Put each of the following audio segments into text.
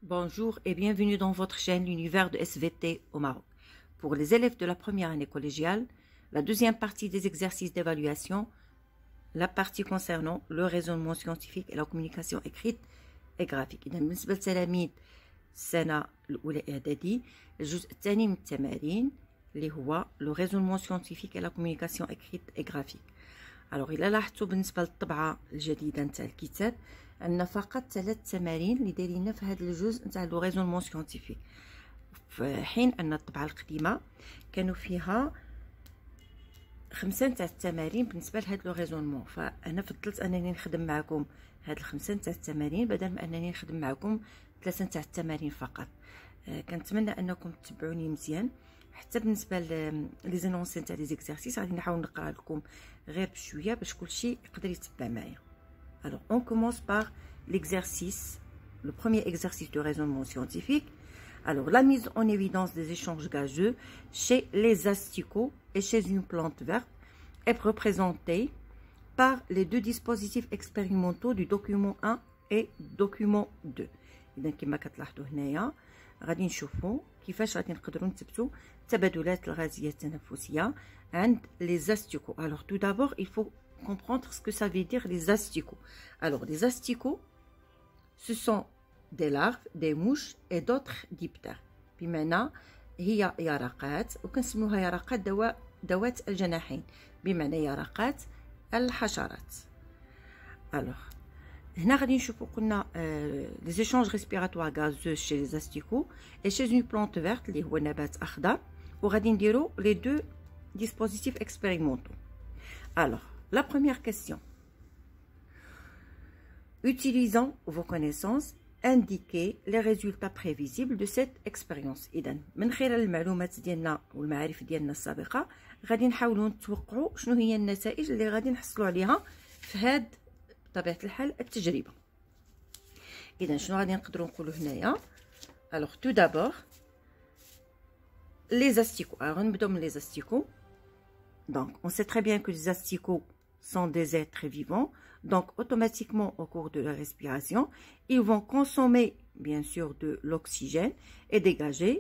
Bonjour et bienvenue dans votre chaîne L'univers de SVT au Maroc. Pour les élèves de la première année collégiale, la deuxième partie des exercices d'évaluation, la partie concernant le raisonnement scientifique et la communication écrite et graphique. إذا بالنسبة لتلاميذ السنة الأولى إعدادي الجزء الثاني من التمارين اللي هو le raisonnement scientifique et la communication écrite et graphique. Alors إلا لاحظتوا بالنسبة للطبعة الجديدة نتاع الكتاب عندنا فقط 3 تمارين اللي دايرين في هذا الجزء نتاع لو ريزونمون سيانتيفيك، في حين ان الطبعه القديمه كانوا فيها 5 تاع التمارين بالنسبه لهذا لو ريزونمون. فانا فضلت انني نخدم معكم هاد ال5 تاع التمارين بدل ما انني نخدم معكم 3 تاع التمارين فقط. كنتمنى انكم تتبعوني مزيان حتى بالنسبه لي زينونسي تاع لي زيكزارسيس غادي نحاول نقرا لكم غير بشويه باش كلشي يقدر يتبع معايا. Alors, on commence par l'exercice, le premier exercice de raisonnement scientifique. Alors, la mise en évidence des échanges gazeux chez les asticots et chez une plante verte est représentée par les deux dispositifs expérimentaux du document 1 et document 2. إذا كما كتلاحظوا هنايا غادي نشوفوا كيفاش غادي نقدروا نثبتوا التبادلات الغازية التنفسية عند les asticots. Alors, tout d'abord, il faut comprendre ce que ça veut dire les asticots. Alors, les asticots, ce sont des larves, des mouches et d'autres diptères. بمعنى هي يرقات وكنسموها يرقات ذوات الجناحين، بمعنى يرقات الحشرات. Alors, هنا غادي نشوفوا قلنا les échanges respiratoires gazeux chez les asticots et chez une plante verte اللي هو نبات أخضر، وغادي نديروا les deux dispositifs expérimentaux. Alors, la première question. Utilisant vos connaissances, indiquez les résultats prévisibles de cette expérience. إذن من خلال المعلومات ديالنا والمعارف ديالنا السابقة غادي نحاولوا نتوقعوا شنو هي النتائج اللي غادي نحصلوا عليها في هاد بطبيعة الحال التجربة. إذن شنو غادي نقدروا نقولوا هنايا؟ Alors tout d'abord les asticots. Alors غنبداو من les asticots. Donc on sait très bien que les asticots sont des êtres vivants, donc automatiquement au cours de la respiration, ils vont consommer bien sûr de l'oxygène et dégager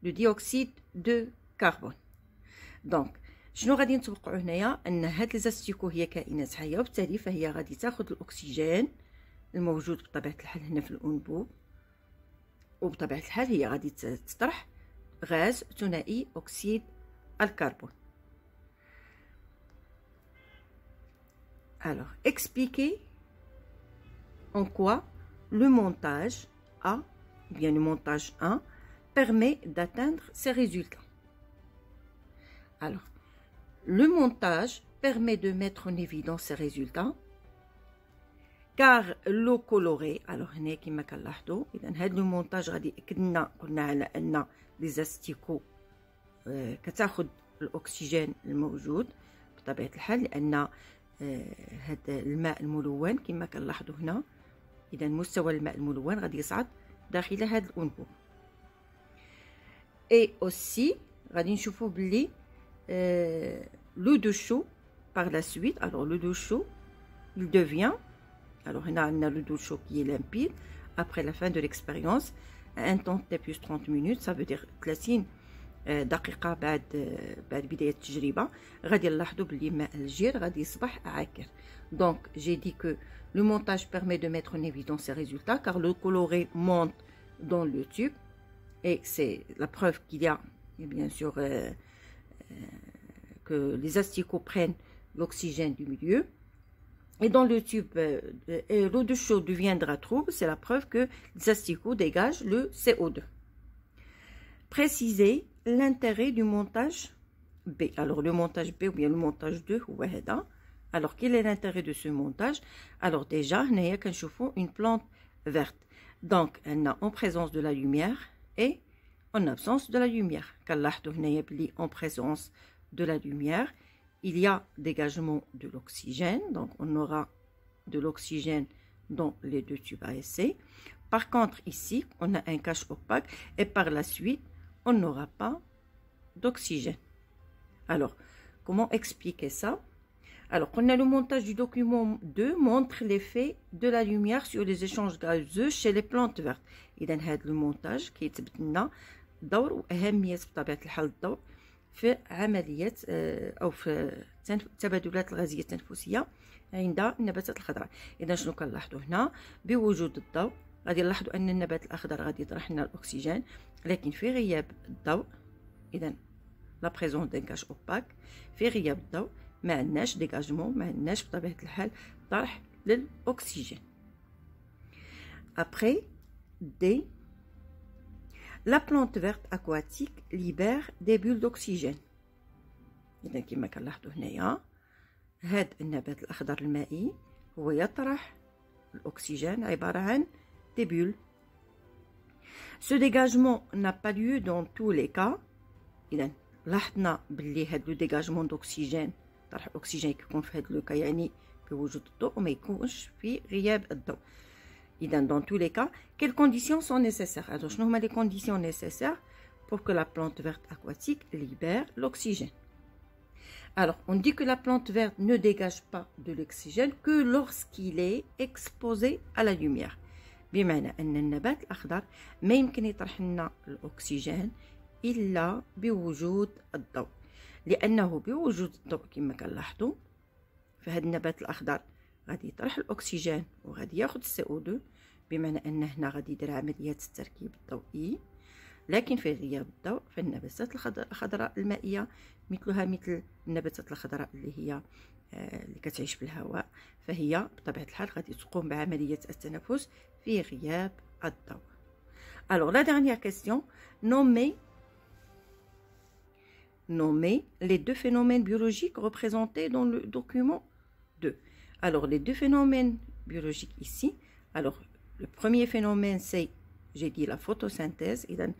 le dioxyde de carbone. Donc شنو غادي نتوقعوا هنايا؟ ان هاد لي زاستيكو هي كائنات حيه وبالتالي فهي غادي تاخذ الاكسجين الموجود بطبيعه الحال هنا في الانبوب، وبطبيعه الحال هي غادي تطرح غاز ثنائي اكسيد الكربون. Alors, expliquez en quoi le montage A, ou bien le montage 1, permet d'atteindre ces résultats. Alors, le montage permet de mettre en évidence ces résultats car l'eau colorée, alors هنا كما كنلاحظوا إذا هذا لو مونتاج غادي يأكد لنا قلنا على أن لي زاستيكو كتاخد الأكسجين الموجود بطبيعة الحال، لأن هذا الماء الملون كما كنلاحظوا هنا، اذا مستوى الماء الملون غادي يصعد داخل هذا الانبوب. اي اوسي غادي نشوفوا بلي لو دو شو par la suite. Alors le d'eau chaud il devient, alors هنا عندنا le d'eau chaud qui est limpide après la fin de l'expérience à un temps de plus 30 minutes, ça veut dire 30 دقيقة بعد بداية التجربة غادي نلاحظوا بلي ماء الجير غادي يصبح عاكر. Donc j'ai dit que le montage permet de mettre en évidence ces résultats car le coloré monte dans le tube et c'est la preuve qu'il y a bien sûr que les asticots prennent l'oxygène du milieu, et dans le tube l'eau de chaud deviendra trouble, c'est la preuve que les asticots dégagent le CO2. Précisez l'intérêt du montage B. Alors le montage B ou bien le montage 2 هو هذا. Alors quel est l'intérêt de ce montage? Alors déjà هنايا كنشوفوا une plante verte, donc elle a en présence de la lumière et en absence de la lumière. كنلاحظوا هنايا بلي en présence de la lumière il y a dégagement de l'oxygène, donc on aura de l'oxygène dans les deux tubes à essai. Par contre ici on a un cache opaque et par la suite on n'aura pas d'oxygène. Alors, comment expliquer ça? Alors, قلنا le montage du document 2 montre l'effet de la lumière sur les échanges gazeux chez les plantes vertes. إذا هذا المونتاج كيثبت لنا دور وأهمية بطبيعة الحال الضوء في عملية أو في التبادلات الغازية التنفسية عند النباتات الخضراء. إذا شنو كنلاحظوا هنا؟ بوجود الضوء غادي نلاحظوا أن النبات الأخضر غادي يطرح لنا الأكسجين، لكن في غياب الضوء، إذا لا بريزونس دان كاش اوباك، في غياب الضوء ما عندناش ديغاجمون، ما عندناش بطبيعة الحال طرح للأكسجين. Après D, la plante verte aquatique libère des bulles d'oxygène. إذا كما كنلاحظوا هنايا هاد النبات الأخضر المائي هو يطرح الأكسجين عبارة عن des bulles. Ce dégagement n'a pas lieu dans tous les cas. إذا لاحظنا باللي هاد لو ديغاجمون دوكسيجين، طرح الأكسجين كيكون في هاد لو كا يعني بوجود الضوء وما يكونش في غياب الضوء. إذا dans tous les cas, quelles conditions sont nécessaires? Alors شنو هما les conditions nécessaires pour que la plante verte aquatique libère l'oxygène? Alors, on dit que la plante verte ne dégage pas de l'oxygène que lorsqu'il est exposé à la lumière. بمعنى أن النبات الأخضر ما يمكن يطرح لنا الأكسجين إلا بوجود الضوء، لأنه بوجود الضوء كما كنلاحظوا فهاد النبات الأخضر غادي يطرح الأكسجين وغادي ياخد CO2، بمعنى أن هنا غادي يدير عمليات التركيب الضوئي. لكن في غياب الضوء فالنباتات الخضراء المائية مثلها مثل النباتات الخضراء اللي كتعيش في الهواء، فهي بطبيعة الحال غادي تقوم بعملية التنفس في غياب الضوء. Alors la dernière question, nommez les deux phénomènes biologiques représentés dans le document 2. Alors les deux phénomènes biologiques ici, alors le premier phénomène c'est, j'ai dit, la photosynthèse. إذا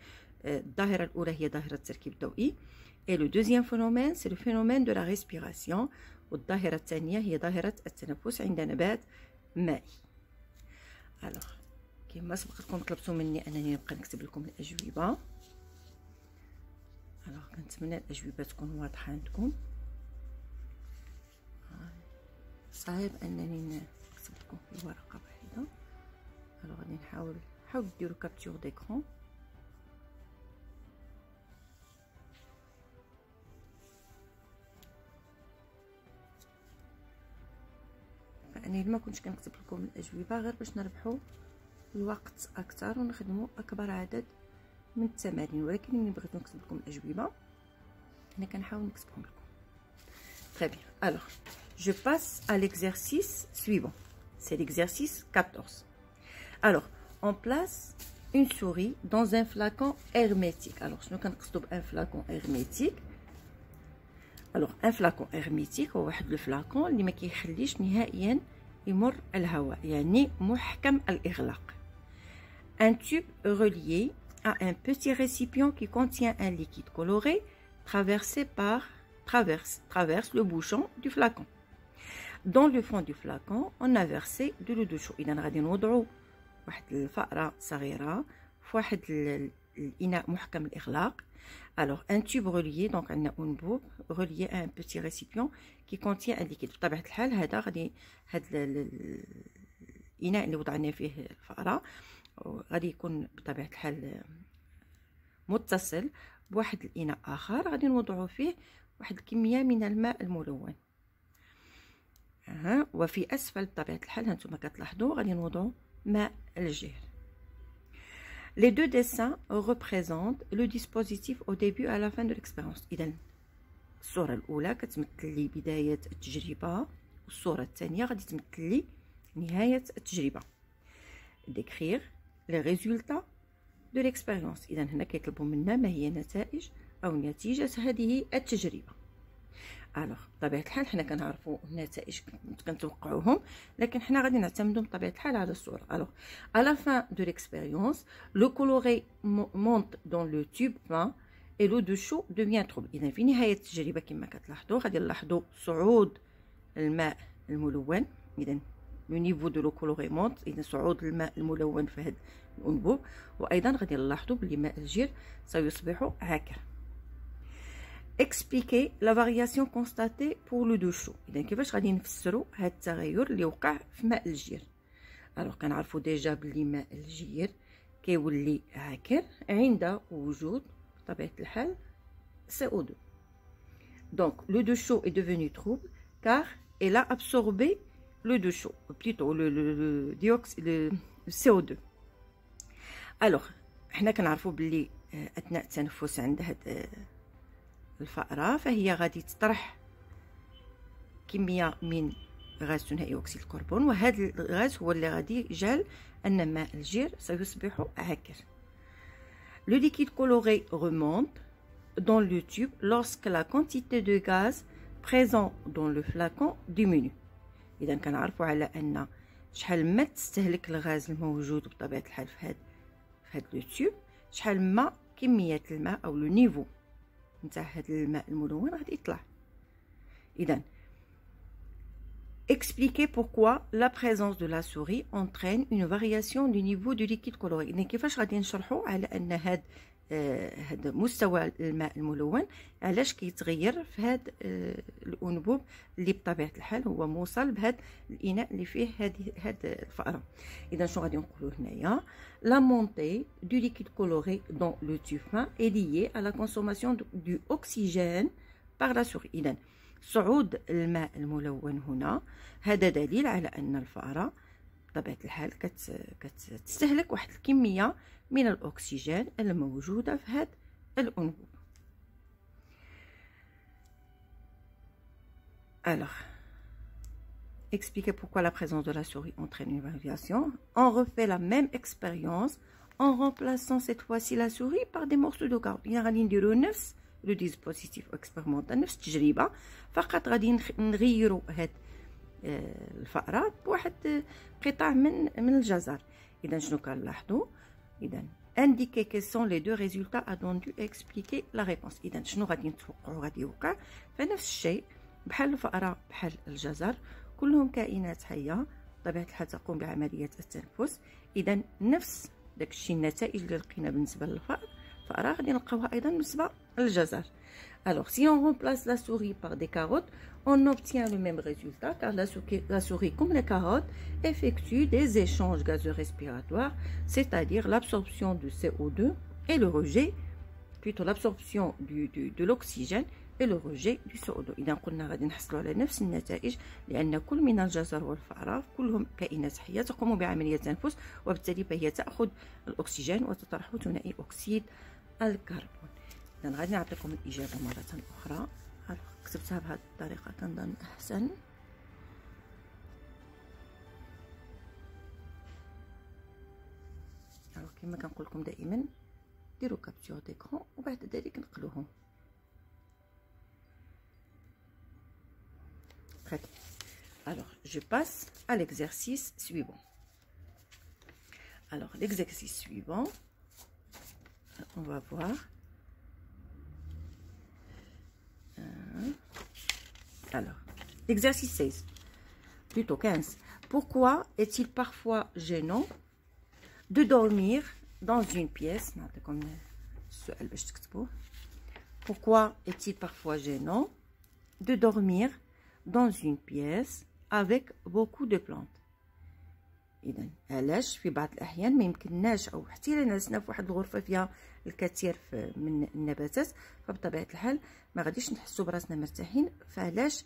الظاهرة الأولى هي ظاهرة التركيب الضوئي. Et le deuxième phénomène c'est le phénomène de la respiration. والظاهرة الثانية هي ظاهرة التنفس عند نبات مائي. alors كما سبقتكم طلبتوا مني أنني نبقى نكتب لكم الأجوبة. alors كنتمنى الأجوبة تكون واضحة عندكم. صعيب أنني نكتب لكم في ورقة واحدة. alors غادي نحاول ديروا كابتور ديكرون. يعني ما كنتش كنكتب لكم الاجوبه غير باش نربحوا الوقت اكثر ونخدموا اكبر عدد من التمارين، ولكن ملي بغيت نكتب لكم الاجوبه انا كنحاول نكتبهم لكم. Très bien. Alors, je passe à l'exercice suivant. C'est l'exercice 14. Alors, on place une souris dans un flacon hermétique. Alors, شنو كنقصدوا بان flacon hermétique؟ alors un flacon hermétique هو واحد لو فلاكون اللي ما كيخليش نهائيا يمر الهواء، يعني محكم الإغلاق. Un tube relié à un petit récipient qui contient un liquide coloré traverse le bouchon du flacon. Dans le fond du flacon, on a versé de l'eau de chaud. إذا غادي نوضعوا واحد الفأرة صغيرة في واحد الإناء محكم الإغلاق. Alors, un tube relié, donc on a une boucle reliée à un petit récipient qui contient un liquide. بطبيعة الحال هذا غادي الإناء اللي وضعنا فيه الفأرة غادي يكون بطبيعة الحال متصل بواحد الإناء آخر غادي نوضعوا فيه واحد الكمية من الماء الملون. وفي أسفل بطبيعة الحال هانتوما كتلاحظوا غادي نوضعوا ماء الجير. Les deux dessins représentent le dispositif au début et à la fin de l'expérience. إذا الصورة الأولى كتمثل لي بداية التجربة، والصورة الثانية غادي تمثل لي نهاية التجربة. Décrire les résultats de l'expérience. إذا هنا كيطلبوا منا ما هي نتائج أو نتيجة هذه التجربة. alors بطبيعة الحال حنا كنعرفوا النتائج كنتوقعوهم، لكن حنا غادي نعتمدوا بطبيعة الحال على الصورة. alors à la fin de l'expérience le coloré monte dans le tube peint et l'eau de chaud devient trouble. إذا في نهاية التجربة كما كتلاحظوا غادي نلاحظوا صعود الماء الملون. إذا لو نيفو دو لو كولوري مونت، إذا صعود الماء الملون في هذا الأنبوب، وأيضا غادي نلاحظوا بلي ماء الجير سيصبح عاكر. expliquer la variation constatée pour le دو chaud. إذا كيفاش غادي نفسروا هذا التغير اللي وقع في ماء الجير. الوغ كنعرفوا ديجا بلي ماء الجير كيولي عاكر عند وجود بطبيعة الحال CO2. Donc le d'eau chaud est devenu trouble car elle a absorbé le d'eau chaud, plutôt le CO2. Alors حنا كنعرفوا بلي اثناء التنفس عند هاد الفأرة فهي غادي تطرح كمية من غاز ثنائي أكسيد الكربون، وهذا الغاز هو اللي غادي يجعل أن ماء الجير سيصبح عاكر. Le liquide coloré remonte dans le tube lorsque la quantité de gaz présent dans le flacon diminue. إذا كنعرفوا على أن شحال ما تستهلك الغاز الموجود بطبيعة الحال في هاد لو تيوب، شحال ما كمية الماء أو لو نيفو نتاع هاد الماء الملون غادي يطلع. إذا expliquer pourquoi la présence de la souris entraîne une variation du niveau du liquide coloré. إذا كيفاش غادي نشرحوا على أن هاد مستوى الماء الملون علاش كيتغير في هاد الانبوب اللي بطبيعه الحال هو موصل بهذا الاناء اللي فيه هاد الفأره. اذا شنو غادي نقولوا هنايا؟ la montée du liquide coloré dans le tube est liée à la consommation du oxygène par la souris. اذا صعود الماء الملون هنا هذا دليل على ان الفأره بطبيعه الحال كتستهلك واحد الكميه من الأكسجين الموجودة في هذا الأنبوب. Alors, expliquer pourquoi la présence de la souris entraîne une variation. On refait la même expérience en remplaçant cette fois-ci la souris par des morceaux de carotte. يعني غادي نديرو نفس لو ديسبوزيتيف اكسبيرمونتال، نفس التجربة، فقط غادي نغيرو هاد الفأرة بواحد قطع من الجزر. إذا شنو كنلاحظوا؟ إذا indiquer quels sont les deux résultats attendus et expliquer la réponse. إذا شنو غادي نتوقعوا غادي يوقع؟ فنفس الشيء بحال الفأرة بحال الجزر كلهم كائنات حية بطبيعة الحال تقوم بعملية التنفس. إذا نفس داكشي النتائج اللي لقينا بالنسبة للفأرة غادي نلقاوها أيضا بالنسبة للجزر. Alors si on remplace la souris par des carottes, on obtient le même résultat car la souris, comme les carottes, effectue des échanges gazeux respiratoires, c'est-à-dire l'absorption du CO2 et le rejet, plutôt l'absorption de l'oxygène et le rejet du CO2. إذا قلنا غادي نحصلوا على نفس النتائج لأن كل من الجزر والفأرة كلهم كائنات حية تقوم بعملية التنفس، وبالتالي فهي تأخذ الأكسجين وتطرح ثنائي أكسيد الكربون. إذا غادي نعطيكم الإجابة مرة أخرى. كتبتها بهذه الطريقة كنظن أحسن. كما كنقول لكم دائما ديروا كابتور ديكرون وبعد ذلك نقلوهم. Très bien. Alors, je passe à l'exercice suivant. Alors, l'exercice suivant, on va voir. Alors, l'exercice 16, plutôt 15. Pourquoi est-il parfois gênant de dormir dans une pièce? Pourquoi est-il parfois gênant de dormir dans une pièce avec beaucoup de plantes؟ إذن علاش في بعض الأحيان ما يمكنناش أو حتى إلا جلسنا في واحد الغرفة فيها الكثير من النباتات فبطبيعة الحال ما غاديش نحسوا براسنا مرتاحين؟ فعلاش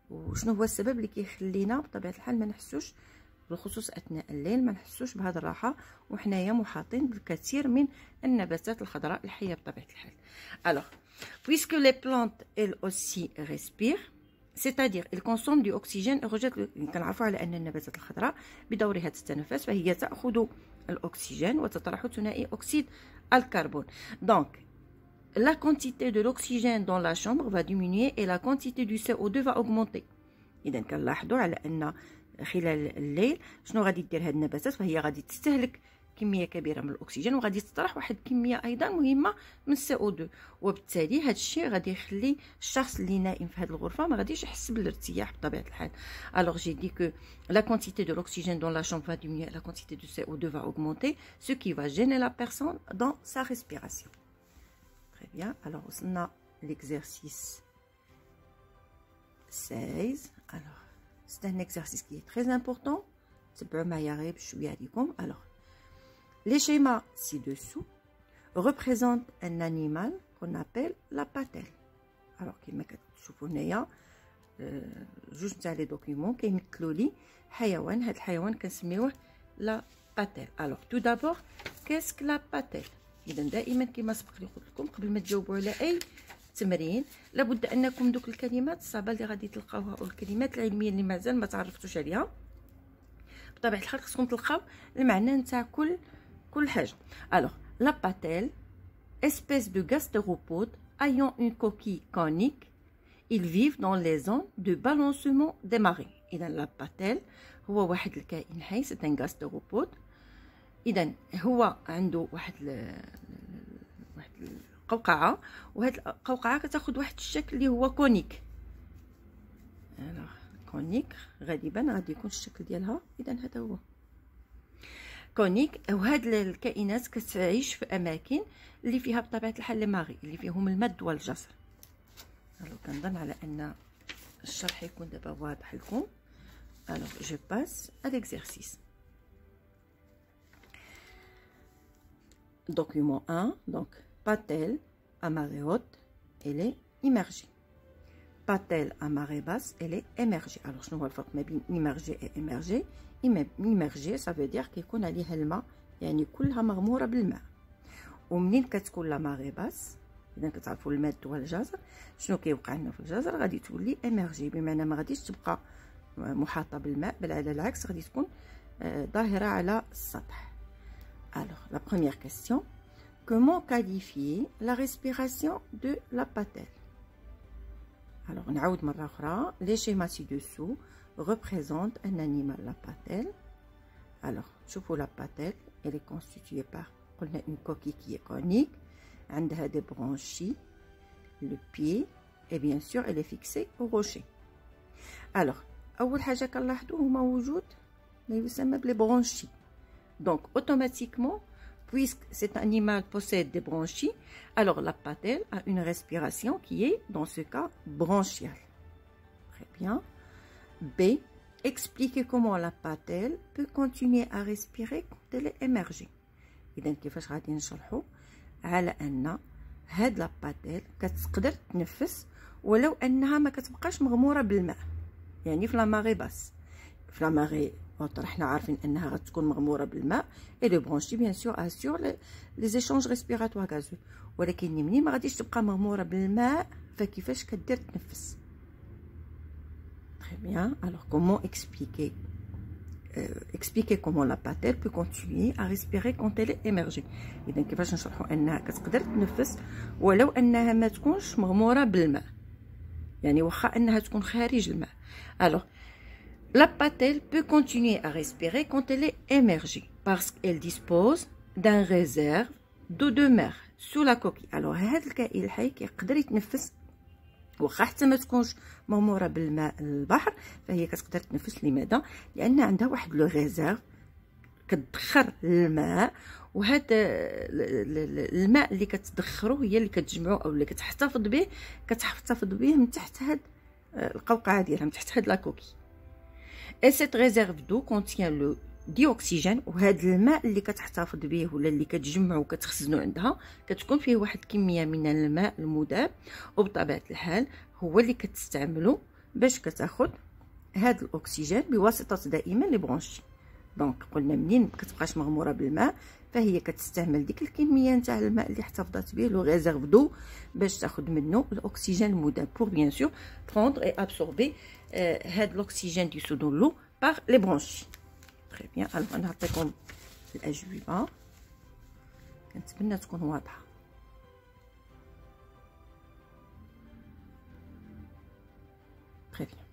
وشنو هو السبب اللي كيخلينا بطبيعة الحال ما نحسوش بالخصوص أثناء الليل ما نحسوش بهذه الراحة وحنايا محاطين بالكثير من النباتات الخضراء الحية بطبيعة الحال؟ Alors, puisque les plantes elles aussi respirent, c'est-à-dire ils consomment du oxygène et rejettent. كنعرفوا على أن النباتات الخضراء بدورها تتنفس فهي تأخذ الأكسجين وتطرح ثنائي أكسيد الكربون. Donc la quantité de l'oxygène dans la chambre va diminuer et la quantité du CO2 va augmenter. إذا كنلاحظوا على أن خلال الليل شنو غادي دير هاد النباتات؟ فهي غادي تستهلك كميه كبيره من الاكسجين وغادي تطرح واحد الكميه ايضا مهمه من CO2 وبالتالي هذا الشيء غادي يخلي الشخص اللي نائم في هذه الغرفه ما غاديش يحس بالارتياح بطبيعه الحال. Alors j'ai dit que la quantité de l'oxygène dans la chambre va diminuer, la quantité du CO2 va augmenter, ce qui va gêner la personne dans sa respiration. Très bien. Alors وصلنا l'exercice 16. Alors, c'est un exercice qui est très important. Alors, les schémas ci-dessous représentent un animal qu'on appelle la patelle. Alors, comme vous voyez, جوج تاع لي دوكيومون كيمثلوا لي حيوان. هذا الحيوان كنسميوه لا باتيل. الوغ تو دابور كاسك لا باتيل. اذا دائما كما سبق لي قلت لكم قبل ما تجاوبوا على اي تمرين لابد انكم دوك الكلمات الصعبه اللي غادي تلقاوها او الكلمات العلميه اللي مازال ما تعرفتوش عليها بطبيعه الحال خصكم تلقاو المعنى نتاع كل حاجه. الوغ لا باتيل espèce de gastéropode ayant une coquille conique. Ils vivent dans les zones de balancement des marées. إذا لا باتيل هو واحد الكائن حي، c'est un gastéropode. إذا هو عنده واحد القوقعة، وهاد القوقعة كتاخد واحد الشكل اللي هو كونيك. كونيك غالبا غادي يكون الشكل ديالها. إذا هذا هو كونيك. وهاد الكائنات كتعيش في أماكن اللي فيها بطبيعة الحال لي ماغي اللي فيهم المد والجزر. Alors, كنظن على أن الشرح يكون دابا واضح لكم. Alors, je passe à l'exercice. Document 1. Donc, patelle à marée haute, elle est immergée. Patelle à marée basse, elle est émergée. Alors, شنو هو الفرق ما بين immergée et émergée؟ immergée ça veut dire كيكون عليها الماء، يعني كلها مغمورة بالماء. ومنين كتكون لا ماري باس، إذا كتعرفوا المد والجزر شنو كيوقع لنا في الجزر، غادي تولي اميرجي، بمعنى ما غاديش تبقى محاطه بالماء، بل على العكس غادي تكون ظاهره على السطح. Alors la première question, comment qualifier la respiration de la patelle? Alors نعاود مره اخرى. les schémas ci-dessous représentent un animal, la patelle. Alors شوفوا la patelle, elle est constituée par قلنا une coquille qui est conique. عندها des branchies, le pied, et bien sûr elle est fixée au rocher. Alors أول حاجة كنلاحظوا هما وجود ما يسمى بلي branchies. Donc automatiquement, puisque cet animal possède des branchies, alors la patelle a une respiration qui est dans ce cas branchiale. Très bien. B. Expliquez comment la patelle peut continuer à respirer quand elle est émergée. إذا كيفاش غادي نشرحوا على ان هاد لا باتيل كتقدر تنفس ولو انها ما كتبقاش مغموره بالماء، يعني في لا ماغي باس. في لا ماغي اوتر حنا عارفين انها غتكون مغموره بالماء، اي لو برونشي بيان سور اسور لي زيشونج ريسبيراتوار غازو، ولكن منين ما غاديش تبقى مغموره بالماء فكيفاش كدير تنفس. Très bien. Alors comment expliquer comment la patelle peut continuer à respirer quand elle est émergée. إذا كيفاش نشرحوا أنها كتقدر تنفس ولو أنها ما تكونش مغمورة بالماء، يعني واخا أنها تكون خارج الماء. Alors la patelle peut continuer à respirer quand elle est émergée parce qu'elle dispose d'un réserve d'eau de mer sous la coquille. Alors هذا الكائن الحي كيقدر يتنفس واخا حتى ما تكونش مغموره بالماء البحر، فهي كتقدر تنفس. لماذا؟ لان عندها واحد لو ريزيرف كتدخر الماء، وهذا الماء اللي كتدخرو هي اللي كتجمعو او اللي كتحتفظ به من تحت هاد القوقعه ديالها، من تحت هاد لاكوكي. et cette réserve d'eau contient le dioxygène. وهذا الماء اللي كتحتفظ به ولا اللي كتجمعو وكتخزنو عندها كتكون فيه واحد الكميه من الماء المذاب، وبطبيعه الحال هو اللي كتستعملو باش كتاخد هذا الاكسجين بواسطه دائما لي برونشي. دونك قلنا منين كتبقاش مغموره بالماء فهي كتستعمل ديك الكميه نتاع الماء اللي احتفظت به لو ريزيرف دو باش تاخد منه الاكسجين المذاب pour bien sûr prendre et absorber هذا الاكسجين du sous l'eau par les branchies. Très bien. Alors نعطيكم الاجوبه كنتمنى تكون واضحه. Très bien.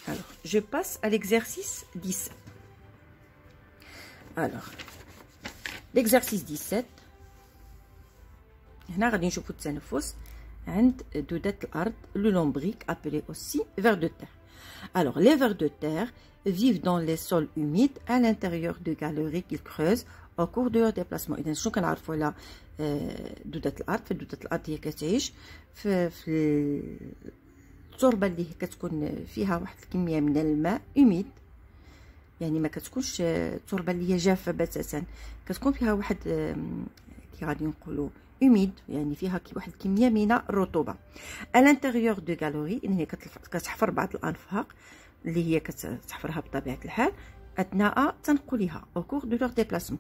Alors, je passe à l'exercice 17. Alors, l'exercice 17. هنا غادي نشوفوا التنفس عند دودات الأرض le lombric appelé aussi vers de terre. Alors, les vers de terre vivent dans les sols humides à l'intérieur de galeries qu'ils creusent au cours de leur déplacement. إذا شنو كنعرفوا على دودة الأرض؟ فدودة الأرض هي كتعيش في التربة اللي كتكون فيها واحد الكمية من الماء humide، يعني ما كتكونش التربة اللي هي جافة بتاتا، كتكون فيها واحد كي غادي نقولوا humide، يعني فيها واحد الكمية من الرطوبة. à l'intérieur de galerie، إن هي كتحفر بعض الأنفاق اللي هي كتحفرها بطبيعة الحال أثناء تنقلها au cours de leur déplacement.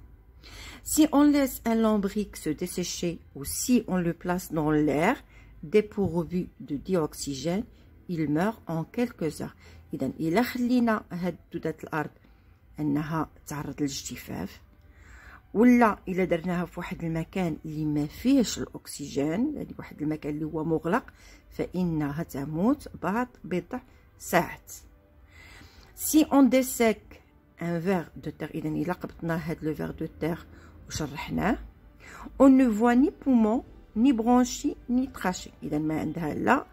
Si on laisse un lombric se dessécher ou si on le place dans l'air dépourvu de dioxygène, il meurt en quelques heures. إذا إلا خلينا هاد دودة الأرض أنها تعرض للاجتفاف، ولا إلا درناها في واحد المكان اللي ما فيهش الأكسجين، يعني واحد المكان اللي هو مغلق، فإنها تموت بعد بضع ساعات. Si on dessèque un ver de terre، إذا إلا قبضنا هاد لو ver de terre وشرحناه، on ne voit ni poumon ni bronchie ni trachée، إذا ما عندها لا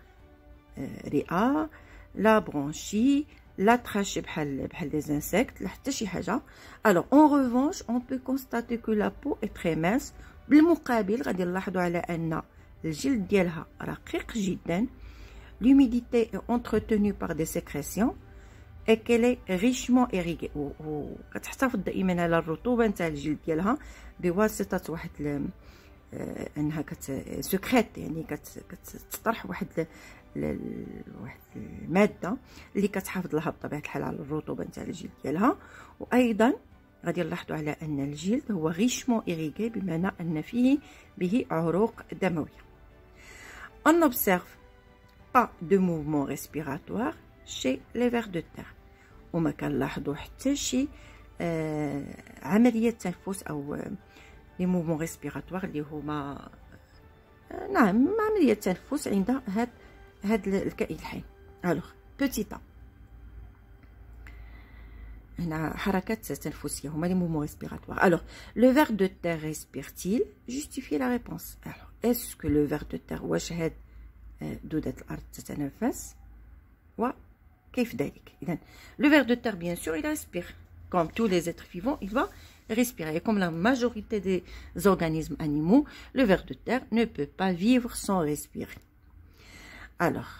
رئة لا برونشي لا trachée بحال لي زانسيكت، لا حتى شي حاجة. alors en revanche on peut constater que la peau est très mince. بالمقابل غادي نلاحظوا على أن الجلد ديالها رقيق جدا. l'humidité est entretenue par des sécrétions et qu'elle est richement irriguée، وكتحتفظ دائما على الرطوبة نتاع الجلد ديالها بواسطة واحد انها سكريت، يعني كتطرح واحد الماده اللي كتحافظ لها بطبيعه الحال على الرطوبه نتاع الجلد ديالها. وايضا غادي نلاحظوا على ان الجلد هو غيشمون إيريغي، بمعنى ان فيه به عروق دمويه. on n'observe pas de mouvement respiratoire chez les vers de terre، وما كنلاحظوا حتى شي عمليه تنفس او لي موفمون ريسبيراتوار اللي هما نعم عمليه تنفس عند هاد الكائن الحي. الوغ بوتيتا هنا حركات تنفسيه هما لي موفمون ريسبيراتوار. الوغ لو فير دو تير ريسبير-t-il؟ جوستيفي لا ريبونس. الوغ اسكو لو فير دو تير واش هاد دودة الارض تتنفس وكيف ذلك؟ اذا لو فير دو تير بيان سور il respire comme tous les êtres vivants, il va respirer. Et comme la majorité des organismes animaux, le ver de terre ne peut pas vivre sans respirer. Alors,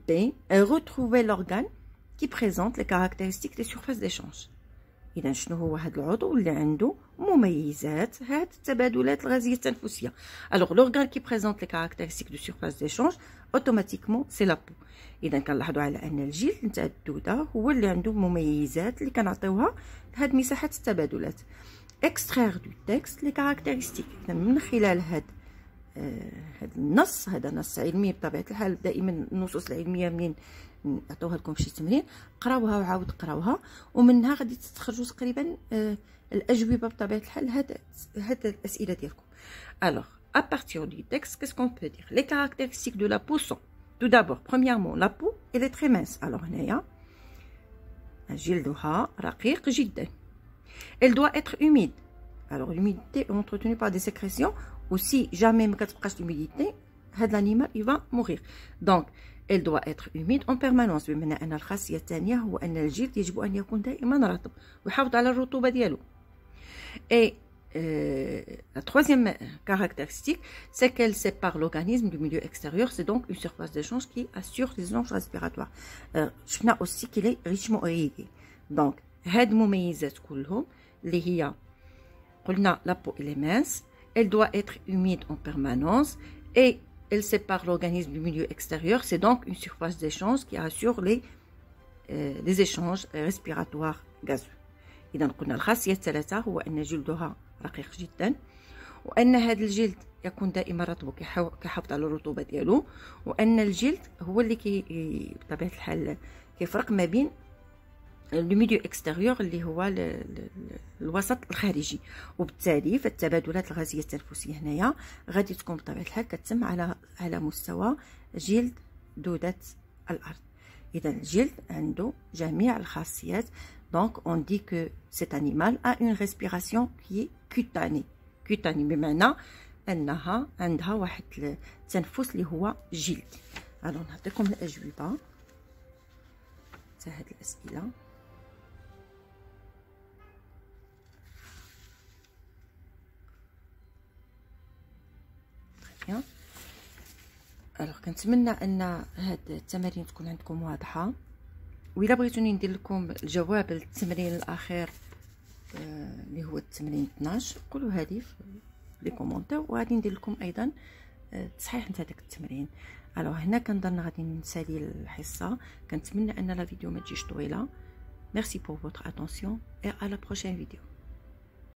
B. Retrouver l'organe qui présente les caractéristiques des surfaces d'échange. إذا شنو هو هذا العضو اللي عنده مميزات هاد التبادلات الغازية التنفسية. Alors, l'organe qui présente les caractéristiques de surface d'échange, automatiquement, c'est la peau. إذا كنلاحظوا على أن الجلد نتاع الدودة هو اللي عنده مميزات اللي كنعطيوها هاد مساحة التبادلات. extraire du texte les caractéristiques. إذا من خلال هاد النص، هذا نص علمي بطبيعة الحال، دائما النصوص العلمية منين نعطوها لكم شي تمرين قراوها وعاود قراوها، ومنها غادي تستخرجوا تقريبا الأجوبة بطبيعة الحال هاد الأسئلة ديالكم. alors à partir du texte, qu'est-ce qu'on peut dire? Les caractéristiques de la peau sont tout d'abord, premièrement, la peau elle est très mince. alors هنايا جلدها رقيق جدا. elle doit être humide. alors l'humidité est entretenue par des sécrétions. ou si jamais ما كتبقاش l'humidité, هاد l'animal il va mourir. donc elle doit être humide en permanence، بمعنى ان الخاصيه الثانيه هو ان الجلد يجب ان يكون دائما رطب ويحافظ على الرطوبه ديالو. et la troisième caractéristique, c'est qu'elle sépare l'organisme du milieu extérieur. C'est donc une surface d'échange qui assure les échanges respiratoires. شفنا aussi qu'il est richement irrigué. donc هاد المميزات كلهم اللي هي قلنا la peau elle est mince, elle doit être humide en permanence et elle sépare l'organisme du milieu extérieur. C'est donc une surface d'échange qui assure les échanges respiratoires gazeux. إذا قلنا الخاصية الثالثة هو أن جلدها رقيق جدا، وأن هذا الجلد يكون دائما رطب وكيحافظ على الرطوبة ديالو، وأن الجلد هو اللي بطبيعة الحال كيفرق ما بين الميليو اكستيريور اللي هو الوسط الخارجي. وبالتالي فالتبادلات الغازيه التنفسيه هنايا غادي تكون بطبيعه الحال كتتم على مستوى جلد دوده الارض. اذا الجلد عنده جميع الخاصيات. donc on dit que cet animal a une respiration qui est cutanée. cutanée بمعنى انها عندها واحد التنفس اللي هو جلدي. الو نعطيكم الاجوبه تاع هاد الاسئله. بيان. الوغ كنتمنى ان هاد التمارين تكون عندكم واضحه، وإلا بغيتوني ندير لكم الجواب للتمرين الاخير اللي هو التمرين 12 قولوا هذه في لي كومونتير، وغادي ندير لكم ايضا تصحيح نتاع داك التمرين. الوغ هنا كنظن غادي نسالي الحصه. كنتمنى ان لا فيديو ما تجيش طويله. Merci pour votre attention et à la prochaine vidéo.